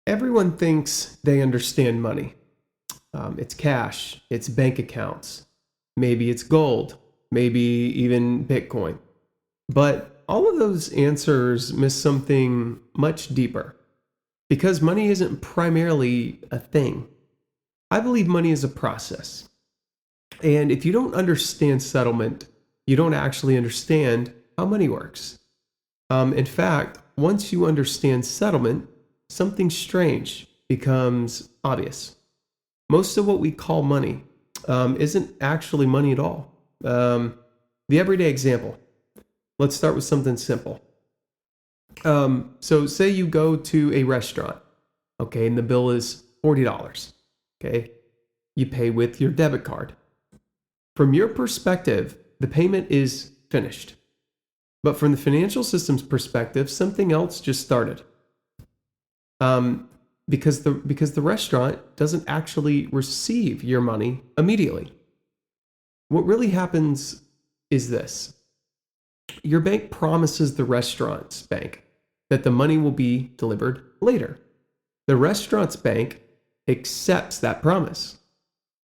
Everyone thinks they understand money. It's cash, it's bank accounts, maybe it's gold, maybe even Bitcoin. But all of those answers miss something much deeper because money isn't primarily a thing. I believe money is a process. And if you don't understand settlement, you don't actually understand how money works. In fact, once you understand settlement, something strange becomes obvious. Most of what we call money isn't actually money at all. The everyday example. Let's start with something simple. So, say you go to a restaurant, okay, and the bill is $40, okay? You pay with your debit card. From your perspective, the payment is finished. But from the financial system's perspective, something else just started. Um, because the restaurant doesn't actually receive your money immediately. What really happens is this. Your bank promises the restaurant's bank that the money will be delivered later. The restaurant's bank accepts that promise.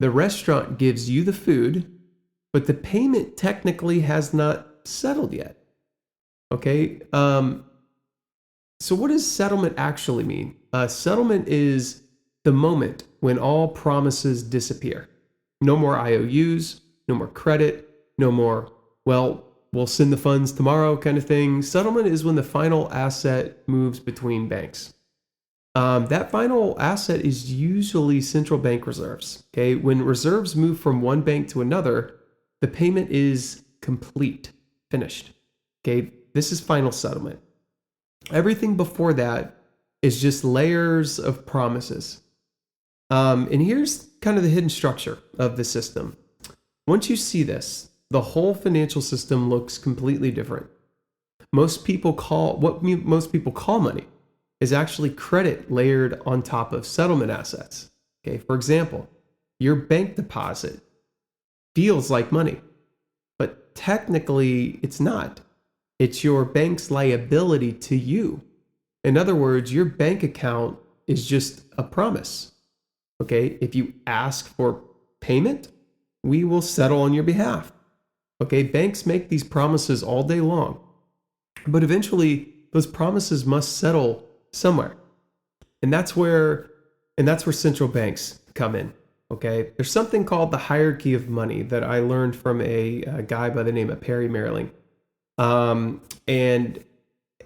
The restaurant gives you the food, but the payment technically has not settled yet. Okay. So what does settlement actually mean? Settlement is the moment when all promises disappear. No more IOUs, no more credit, no more, well, we'll send the funds tomorrow kind of thing. Settlement is when the final asset moves between banks. That final asset is usually central bank reserves. Okay, when reserves move from one bank to another, the payment is complete, finished. Okay, this is final settlement. Everything before that is just layers of promises. And here's kind of the hidden structure of the system. Once you see this, the whole financial system looks completely different. Most people call money is actually credit layered on top of settlement assets. Okay, for example, your bank deposit feels like money, but technically it's not. It's your bank's liability to you. In other words, your bank account is just a promise. Okay, if you ask for payment, we will settle on your behalf. Okay, banks make these promises all day long, but eventually those promises must settle somewhere. And that's where central banks come in. Okay, there's something called the hierarchy of money that I learned from a guy by the name of Perry Marilling. And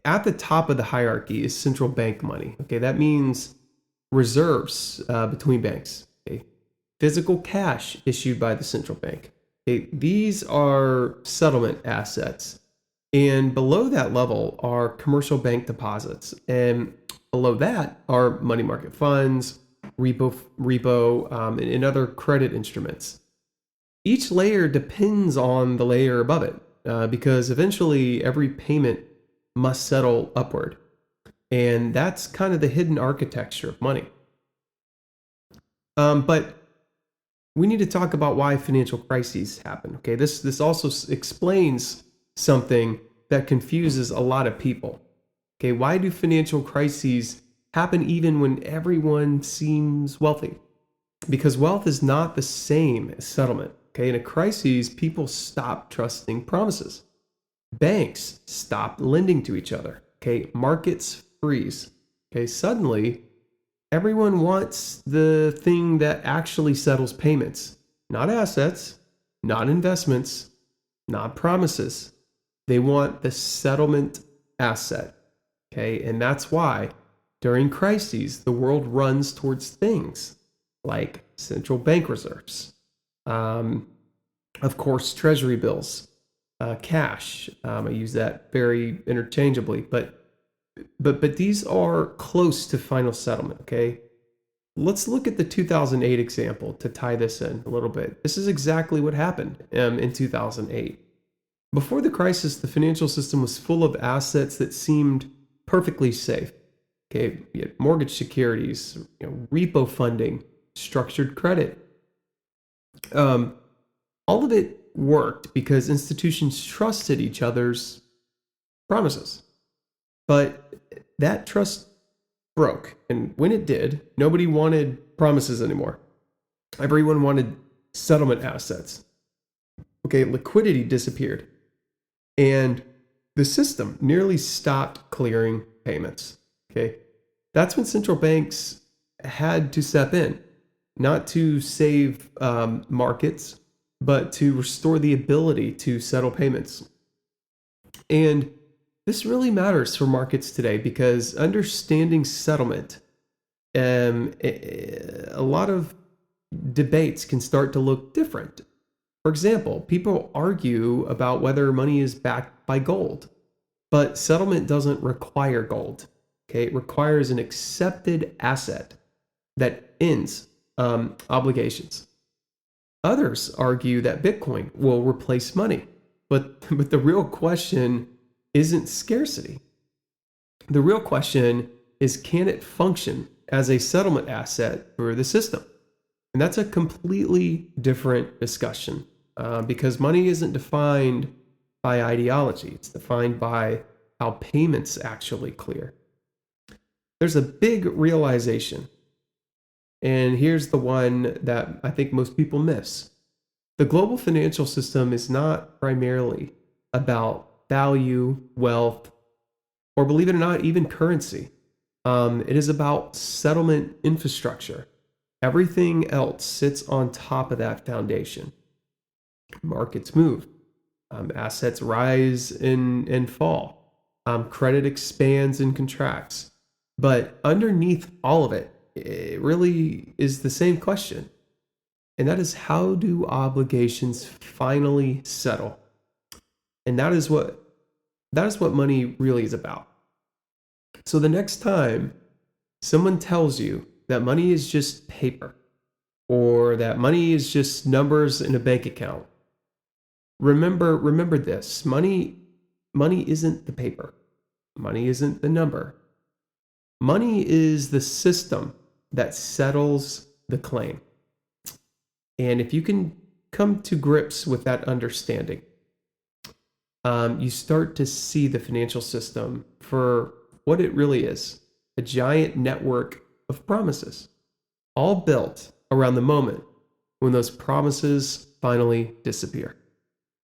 at the top of the hierarchy is central bank money. Okay, that means reserves between banks. Okay, physical cash issued by the central bank. Okay, these are settlement assets. And below that level are commercial bank deposits. And below that are money market funds, repo, and other credit instruments. Each layer depends on the layer above it because eventually every payment must settle upward. And that's kind of the hidden architecture of money. But we need to talk about why financial crises happen. Okay, this also explains something that confuses a lot of people. Okay, why do financial crises happen even when everyone seems wealthy? Because wealth is not the same as settlement. Okay, in a crisis, people stop trusting promises. Banks stop lending to each other. Okay, markets freeze. Okay, suddenly everyone wants the thing that actually settles payments, not assets, not investments, not promises. They want the settlement asset. Okay, and that's why during crises, the world runs towards things like central bank reserves, of course, treasury bills, cash. I use that very interchangeably, but these are close to final settlement. Okay, let's look at the 2008 example to tie this in a little bit. This is exactly what happened in 2008. Before the crisis, the financial system was full of assets that seemed perfectly safe. Okay, you had mortgage securities, repo funding, structured credit. All of it worked because institutions trusted each other's promises. But that trust broke. And when it did, nobody wanted promises anymore. Everyone wanted settlement assets. Okay, liquidity disappeared. And the system nearly stopped clearing payments. Okay, that's when central banks had to step in, not to save markets, but to restore the ability to settle payments. And this really matters for markets today because understanding settlement, a lot of debates can start to look different. For example, people argue about whether money is backed by gold, but settlement doesn't require gold. Okay, it requires an accepted asset that ends obligations. Others argue that Bitcoin will replace money, but the real question isn't scarcity. The real question is, can it function as a settlement asset for the system? And that's a completely different discussion because money isn't defined by ideology. It's defined by how payments actually clear. There's a big realization, and here's the one that I think most people miss. The global financial system is not primarily about value, wealth, or believe it or not, even currency. It is about settlement infrastructure. Everything else sits on top of that foundation. Markets move, assets rise and fall, credit expands and contracts. But underneath all of it, it really is the same question. And that is, how do obligations finally settle? And that is what money really is about. So the next time someone tells you that money is just paper or that money is just numbers in a bank account, remember this. Money isn't the paper. Money isn't the number. Money is the system that settles the claim. And if you can come to grips with that understanding, you start to see the financial system for what it really is: a giant network of promises, all built around the moment when those promises finally disappear.